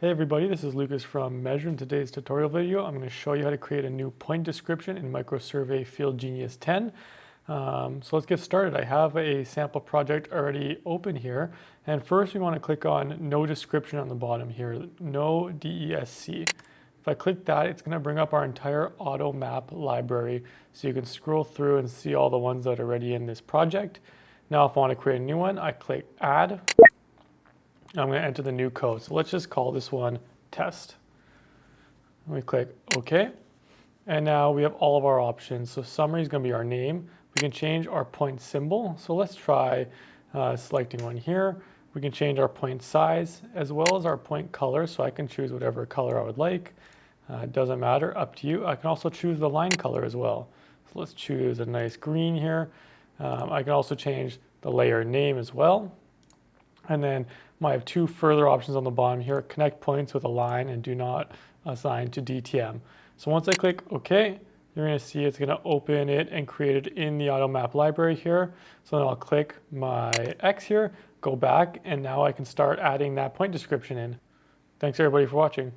Hey everybody, this is Lucas from Measur. In today's tutorial video, I'm going to show you how to create a new point description in Microsurvey FieldGenius 10. So let's get started. I have a sample project already open here. And first we want to click on no description on the bottom here, no DESC. If I click that, it's going to bring up our entire Automap library. So you can scroll through and see all the ones that are already in this project. Now if I want to create a new one, I click add. I'm going to enter the new code. So let's just call this one test. We click OK. And now we have all of our options. So summary is going to be our name. We can change our point symbol. So let's try selecting one here. We can change our point size as well as our point color. So I can choose whatever color I would like. It doesn't matter, up to you. I can also choose the line color as well. So let's choose a nice green here. I can also change the layer name as well. And then I have two further options on the bottom here, connect points with a line and do not assign to DTM. So once I click OK, you're going to see it's going to open it and create it in the Automap library here. So then I'll click my X here, go back, and now I can start adding that point description in. Thanks everybody for watching.